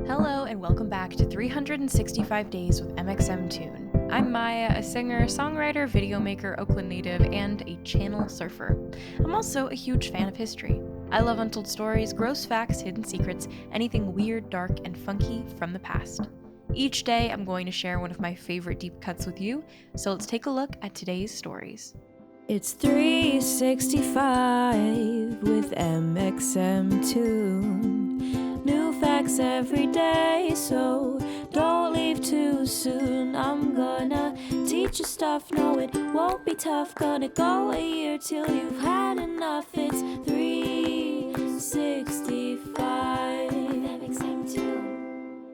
Hello and welcome back to 365 Days with mxmtoon. I'm Maia, a singer, songwriter, video maker, Oakland native, and a channel surfer. I'm also a huge fan of history. I love untold stories, gross facts, hidden secrets, anything weird, dark, and funky from the past. Each day, I'm going to share one of my favorite deep cuts with you, so let's take a look at today's stories. It's 365 with mxmtoon. New facts every day, so don't leave too soon. I'm gonna teach you stuff, no it won't be tough. Gonna go a year till you've had enough. It's 365 mxmtoon.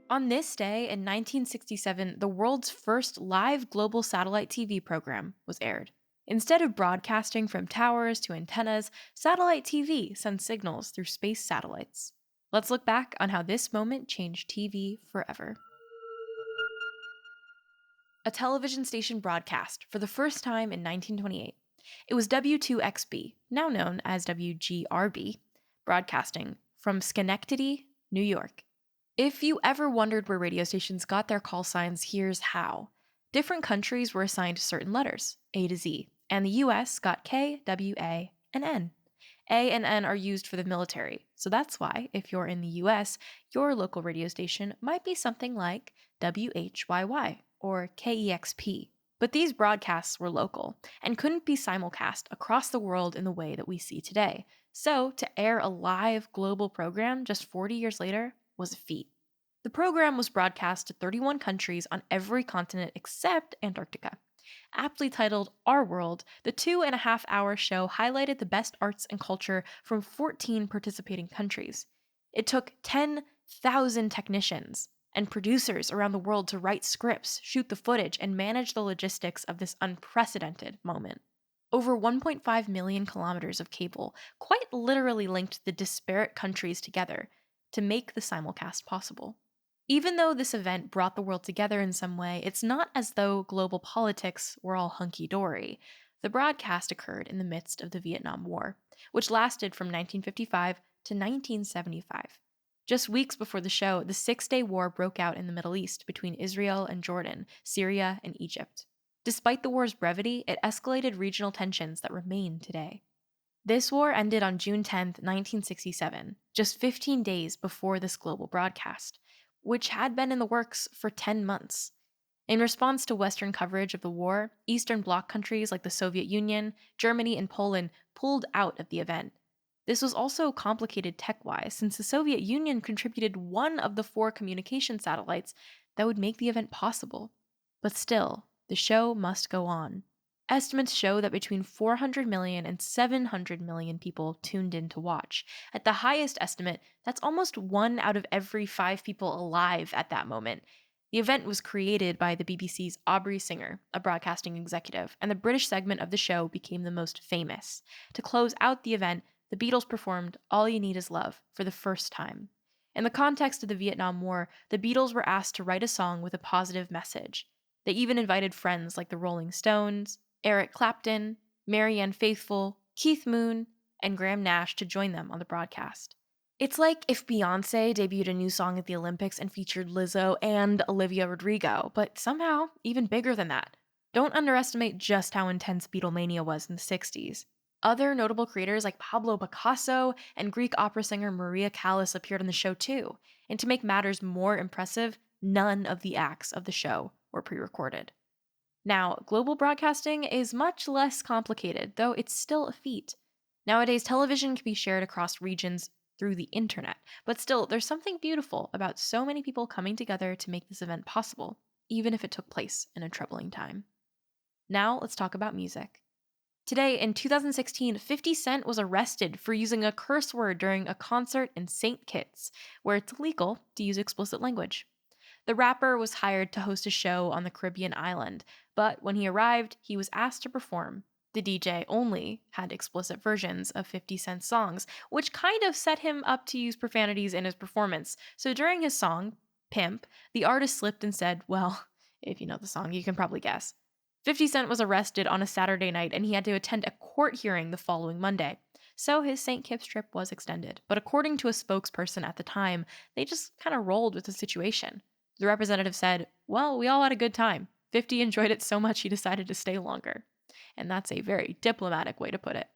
On this day in 1967, the world's first live global satellite TV program was aired. Instead of broadcasting from towers to antennas, satellite TV sends signals through space satellites. Let's look back on how this moment changed TV forever. A television station broadcast for the first time in 1928. It was W2XB, now known as WGRB, broadcasting from Schenectady, New York. If you ever wondered where radio stations got their call signs, here's how. Different countries were assigned certain letters, A to Z, and the US got K, W, A, and N. A and N are used for the military, so that's why, if you're in the US, your local radio station might be something like WHYY or KEXP. But these broadcasts were local and couldn't be simulcast across the world in the way that we see today. So, to air a live global program just 40 years later was a feat. The program was broadcast to 31 countries on every continent except Antarctica. Aptly titled Our World, the 2.5-hour show highlighted the best arts and culture from 14 participating countries. It took 10,000 technicians and producers around the world to write scripts, shoot the footage, and manage the logistics of this unprecedented moment. Over 1.5 million kilometers of cable quite literally linked the disparate countries together to make the simulcast possible. Even though this event brought the world together in some way, it's not as though global politics were all hunky-dory. The broadcast occurred in the midst of the Vietnam War, which lasted from 1955 to 1975. Just weeks before the show, the Six-Day War broke out in the Middle East between Israel and Jordan, Syria and Egypt. Despite the war's brevity, it escalated regional tensions that remain today. This war ended on June 10, 1967, just 15 days before this global broadcast, which had been in the works for 10 months. In response to Western coverage of the war, Eastern Bloc countries like the Soviet Union, Germany, and Poland pulled out of the event. This was also complicated tech-wise, since the Soviet Union contributed one of the 4 communication satellites that would make the event possible. But still, the show must go on. Estimates show that between 400 million and 700 million people tuned in to watch. At the highest estimate, that's almost 1 out of every 5 people alive at that moment. The event was created by the BBC's Aubrey Singer, a broadcasting executive, and the British segment of the show became the most famous. To close out the event, the Beatles performed All You Need Is Love for the first time. In the context of the Vietnam War, the Beatles were asked to write a song with a positive message. They even invited friends like the Rolling Stones, Eric Clapton, Marianne Faithfull, Keith Moon, and Graham Nash to join them on the broadcast. It's like if Beyoncé debuted a new song at the Olympics and featured Lizzo and Olivia Rodrigo, but somehow even bigger than that. Don't underestimate just how intense Beatlemania was in the 60s. Other notable creators like Pablo Picasso and Greek opera singer Maria Callas appeared on the show too, and to make matters more impressive, none of the acts of the show were pre-recorded. Now, global broadcasting is much less complicated, though it's still a feat. Nowadays, television can be shared across regions through the internet, but still, there's something beautiful about so many people coming together to make this event possible, even if it took place in a troubling time. Now, let's talk about music. Today, in 2016, 50 Cent was arrested for using a curse word during a concert in St. Kitts, where it's illegal to use explicit language. The rapper was hired to host a show on the Caribbean island, but when he arrived, he was asked to perform. The DJ only had explicit versions of 50 Cent's songs, which kind of set him up to use profanities in his performance. So during his song, Pimp, the artist slipped and said, well, if you know the song, you can probably guess. 50 Cent was arrested on a Saturday night and he had to attend a court hearing the following Monday. so his St. Kitts trip was extended. But according to a spokesperson at the time, they just kind of rolled with the situation. The representative said, "Well, we all had a good time. 50 enjoyed it so much he decided to stay longer." And that's a very diplomatic way to put it.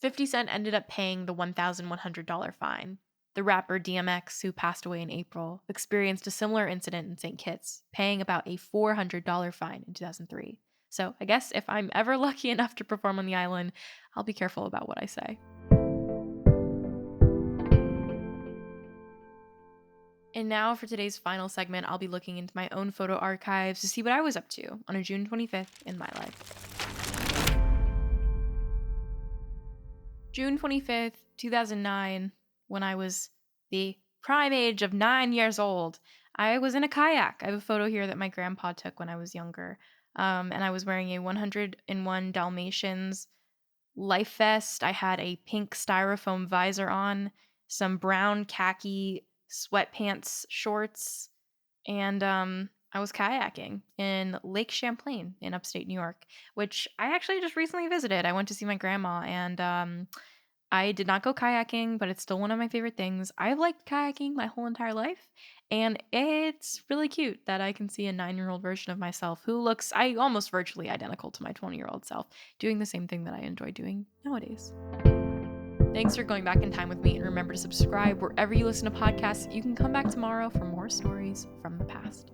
50 Cent ended up paying the $1,100 fine. The rapper DMX, who passed away in April, experienced a similar incident in St. Kitts, paying about a $400 fine in 2003. So I guess if I'm ever lucky enough to perform on the island, I'll be careful about what I say. And now for today's final segment, I'll be looking into my own photo archives to see what I was up to on a June 25th in my life. June 25th, 2009, when I was the prime age of 9 years old, I was in a kayak. I have a photo here that my grandpa took when I was younger. And I was wearing a 101 Dalmatians life vest. I had a pink styrofoam visor on, some brown khaki sweatpants shorts, and I was kayaking in Lake Champlain in upstate New York, which I actually just recently visited. I went to see my grandma, and I did not go kayaking, but it's still one of my favorite things. I've liked kayaking my whole entire life, and it's really cute that I can see a 9-year-old version of myself who looks almost virtually identical to my 20-year-old self, doing the same thing that I enjoy doing nowadays. Thanks for going back in time with me, and remember to subscribe wherever you listen to podcasts. You can come back tomorrow for more stories from the past.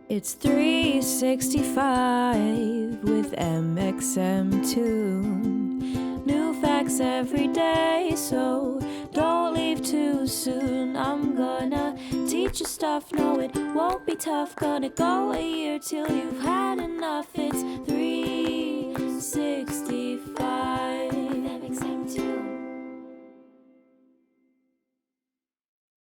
It's 365 with mxmtoon. New facts every day, so don't leave too soon. I'm gonna teach you stuff, no it won't be tough. Gonna go a year till you've had enough. It's 365.